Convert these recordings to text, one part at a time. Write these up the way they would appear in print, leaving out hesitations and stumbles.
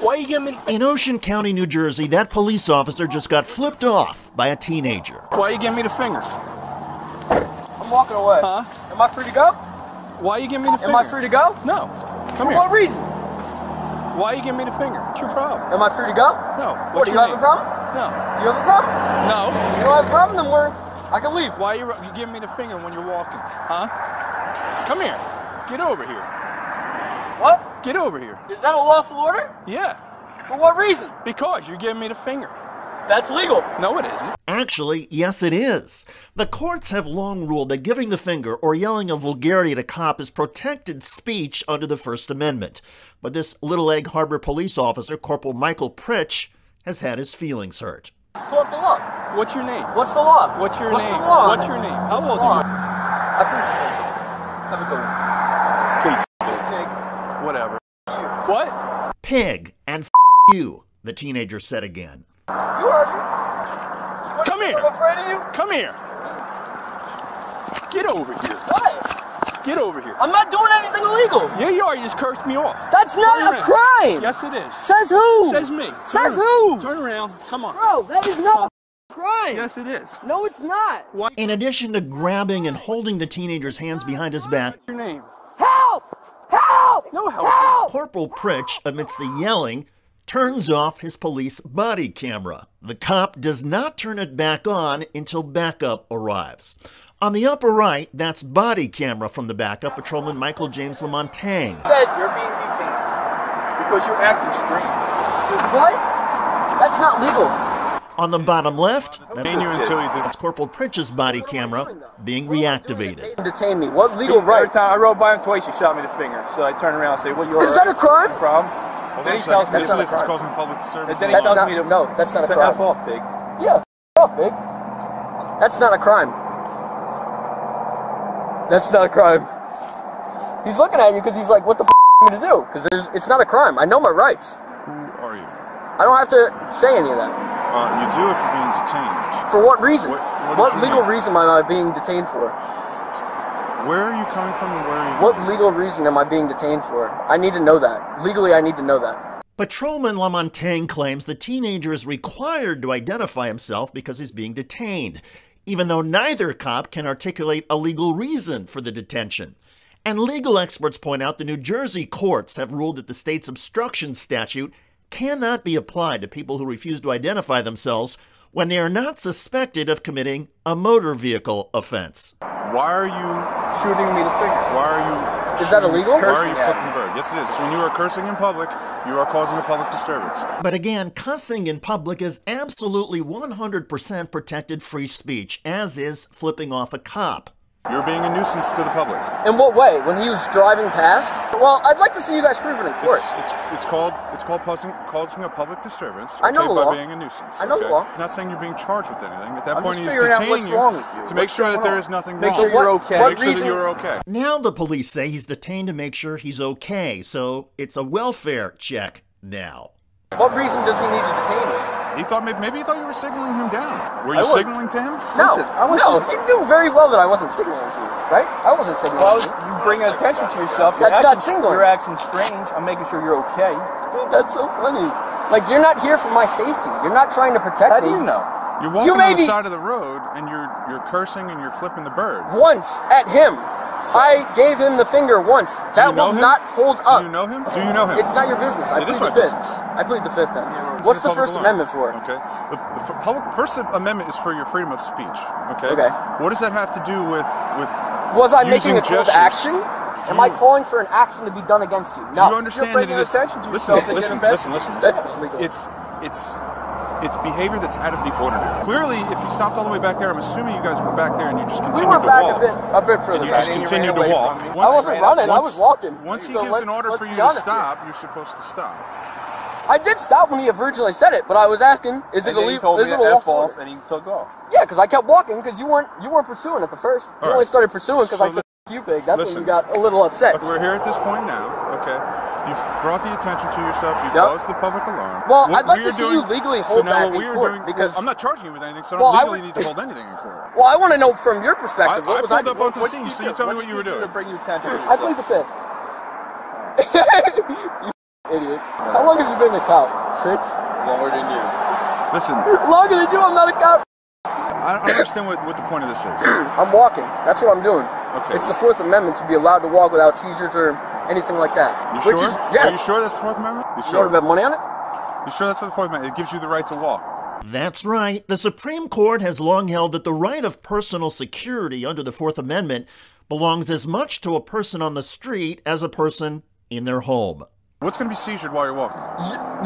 Why you giving me the In Ocean County, New Jersey, that police officer just got flipped off by a teenager. Why you giving me the finger? I'm walking away. Huh? Am I free to go? Why you giving me the finger? Am I free to go? No. Come For here. what reason? Why you giving me the finger? What's your problem? Am I free to go? No. What, do you have a problem? No. Do you have a problem? No. You don't have a problem, then I can leave. Why you giving me the finger when you're walking? Huh? Come here. Get over here. What? Get over here. Is that a lawful order? Yeah. For what reason? Because you're giving me the finger. That's legal. No, it isn't. Actually, yes it is. The courts have long ruled that giving the finger or yelling a vulgarity at a cop is protected speech under the First Amendment. But this Little Egg Harbor police officer, Corporal Michael Pritch, has had his feelings hurt. Pull up the law. What's your name? What's the law? What's your What's name? the law? What's your name? How old are you? I appreciate it. Have a good one. Pig. Whatever. What? Pig and you, the teenager said again. You heard me. Come here. I'm afraid of you. Come here. Get over here. What? Get over here. I'm not doing anything illegal. Yeah, you are. You just cursed me off. That's not a crime. Yes, it is. Says who? Says me. Says who? Turn around. Come on. Bro, that is not a crime. Yes, it is. No, it's not. Why? In addition to grabbing and holding the teenager's hands behind his back, What's your name? Help! Help! No help. Help! Corporal Pritch, amidst the yelling, turns off his police body camera. The cop does not turn it back on until backup arrives. On the upper right, that's body camera from the backup, Patrolman Michael James LaMontagne. Said You're being detained because you're acting strange. what? That's not legal. On the bottom left, That's that's Corporal Pritch's body camera being reactivated. Detain me. What legal right? Every time I rode by him twice, he shot me the finger. So I turned around and say, "Well, you're Is that a crime? no problem." Then he tells me That's not a this is crime. causing public disturbance. That's not, no, that's not a crime. F off, pig. Yeah, off, big. That's not a crime. That's not a crime. He's looking at you because he's like, what the f*** are you going to do? Because it's not a crime. I know my rights. Who are you? I don't have to say any of that. You do if you're being detained. For what reason? What What legal reason am I being detained for? Where are you coming from and where are you What legal reason am I being detained for? I need to know that. Legally, I need to know that. Patrolman LaMontagne claims the teenager is required to identify himself because he's being detained, even though neither cop can articulate a legal reason for the detention. And legal experts point out the New Jersey courts have ruled that the state's obstruction statute cannot be applied to people who refuse to identify themselves when they are not suspected of committing a motor vehicle offense. Why are you shooting me the finger? Why are you... Is that illegal? Why are you flipping the bird? Yes, it is. When you are cursing in public, you are causing a public disturbance. But again, cussing in public is absolutely 100% protected free speech, as is flipping off a cop. You're being a nuisance to the public. In what way? When he was driving past? Well, I'd like to see you guys prove it in court. It's called causing a public disturbance. I know the law. By being a nuisance. I know the law. I'm not saying you're being charged with anything. At that I'm point, just he's figuring out detaining what's wrong with you. to make sure that there is nothing Make wrong. sure you're okay. Make sure that you're okay. Now the police say he's detained to make sure he's okay, so it's a welfare check now. What reason does he need to detain me? He thought maybe he thought you were signaling him down. Were you signaling to him? No, Listen, you knew very well that I wasn't signaling to you, right? I wasn't signaling to you. you bring attention to yourself. That's not signaling. You're acting strange. I'm making sure you're okay. Dude, that's so funny. Like, you're not here for my safety. You're not trying to protect me. How do you know? You're walking You may on the be- side of the road and you're cursing and you're flipping the bird. Once at him. I gave him the finger once. That will not hold up. Do you know him? Do you know him? It's not your business. I It is plead the my fifth. business. I plead the fifth then. It's What's the public First alarm. Amendment for? Okay. The First Amendment is for your freedom of speech. Okay. Okay. What does that have to do with Was I using making a call to gestures? action? Am I calling for an action to be done against you? Do No. you understand You're that it bringing is? attention to Listen, yourself and listen, getting listen, listen. That's not legal. It's behavior that's out of the ordinary. Clearly, if you stopped all the way back there, I'm assuming you guys were back there and you just We continued went to back walk. a bit further And you back. just continued to walk. I wasn't running. I was walking. Once he So gives an order let's for you be to honest stop, you're supposed to stop. I did stop when he originally said it, but I was asking, is it illegal? Is it a lawful? and he took off. Yeah, because I kept walking because you weren't pursuing at the first. You All only right. started pursuing because So I said you pig. That's when listen. you got a little upset. Look, we're here at this point now. Okay. You've brought the attention to yourself. You've Yep. caused the public alarm. Well, What I'd like we to are see doing- you legally so hold now that what in we are court, doing, because- I'm not charging you with anything, so I Well, don't I legally would- need to hold anything in court. Well, I want to know from your perspective. I What was I pulled up onto the what scene, did so you tell me what you were doing. To bring you attention. I plead the fifth. You idiot. How long have you been a cop? Tricks? Longer than you. Listen, Longer than you, I'm not a cop. I don't understand what the point of this is. I'm walking. That's what I'm doing. Okay. It's the Fourth Amendment to be allowed to walk without seizures or anything like that. You Which sure? is, yes. Are you sure that's the Fourth Amendment? You You sure? want to bet money on it? You sure that's for the Fourth Amendment? It gives you the right to walk. That's right. The Supreme Court has long held that the right of personal security under the Fourth Amendment belongs as much to a person on the street as a person in their home. What's going to be seizured while you're walking?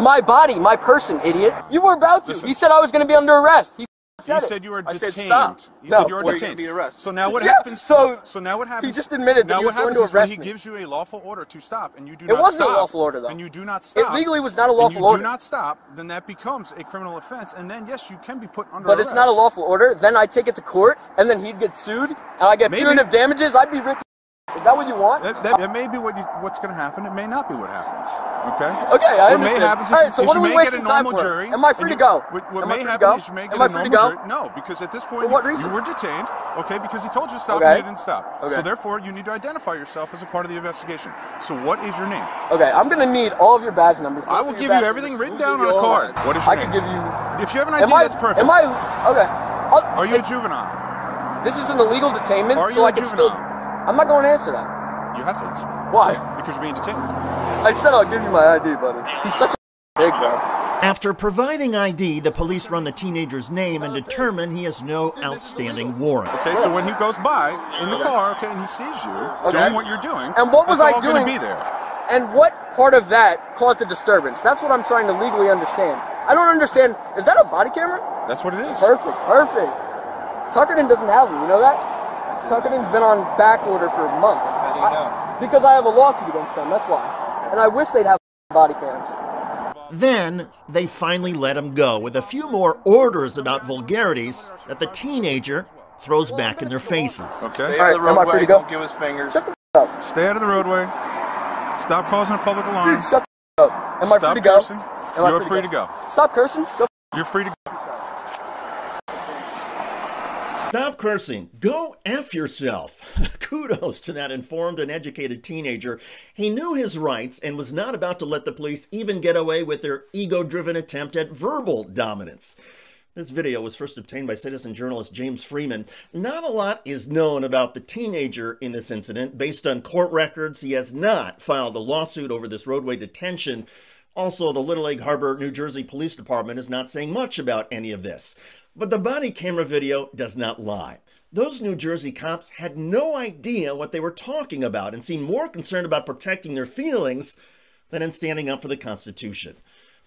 My body, my person, idiot. You were about to. Listen. He said I was going to be under arrest. He said you were I detained. said stop. You No, said you were wait, detained. be arrested. So now what Yeah, happens? so now what happens? he just admitted that now he was what going happens to arrest is when me. he gives you a lawful order to stop, and you do It not wasn't a stop. lawful order, though. And you do not stop. It legally was not a and lawful you order. do not stop, then that becomes a criminal offense, and then yes, you can be put under But arrest. it's not a lawful order. Then I take it to court, and then he'd get sued, and I get Maybe. punitive damages. I'd be rich. Is that what you want? That may be what's going to happen. It may not be what happens. Okay. Okay, I What may understand. happen is, All right, so is what you are we may get a wasting time normal for? jury. Am I free to go? What Am I may free to happen go? is you may get Am I a free to normal go? jury. No, because at this point For what reason? you were detained. Okay, because he told you to stop Okay. and you didn't stop. Okay. So therefore, you need to identify yourself as a part of the investigation. So what is your name? Okay, I'm gonna need all of your badge numbers. I will give you everything written down on a card. What is your I name? could give you. If you have an ID, Am I? that's perfect. Am I? Okay. Are you a juvenile? This is an illegal detainment, Are so you I a can still. juvenile? I'm not going to answer that. You have to answer. Why? Because you're being detained. I said I'll give you my ID, buddy. He's such a pig, bro. After providing ID, the police run the teenager's name and determine he has no outstanding warrants. Okay, so when he goes by in the car, okay, and he sees you doing what you're doing, And what was that's I all gonna doing? be there. And what part of that caused a disturbance? That's what I'm trying to legally understand. I don't understand. Is that a body camera? That's what it is. Perfect, perfect. Tuckerton doesn't have them, you know that? Tuckerton's been on back order for months. Because I have a lawsuit against them, that's why. And I wish they'd have body cams. Then they finally let him go with a few more orders about vulgarities that the teenager throws back in their faces. Okay. All right, am I free to go? Don't give us fingers. Shut the f up. Stay out of the roadway. Stop causing a public alarm. Dude, shut the f up. Am I free Stop to go? cursing. Am I You're free to go. Stop cursing. Go. You're free to go. Stop cursing. Go F yourself. Kudos to that informed and educated teenager. He knew his rights and was not about to let the police even get away with their ego-driven attempt at verbal dominance. This video was first obtained by citizen journalist James Freeman. Not a lot is known about the teenager in this incident. Based on court records, he has not filed a lawsuit over this roadway detention. Also, the Little Egg Harbor, New Jersey Police Department is not saying much about any of this. But the body camera video does not lie. Those New Jersey cops had no idea what they were talking about and seemed more concerned about protecting their feelings than in standing up for the Constitution.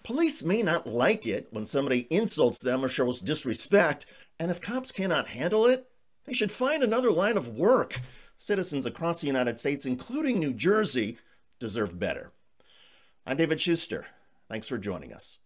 Police may not like it when somebody insults them or shows disrespect, and if cops cannot handle it, they should find another line of work. Citizens across the United States, including New Jersey, deserve better. I'm David Shuster. Thanks for joining us.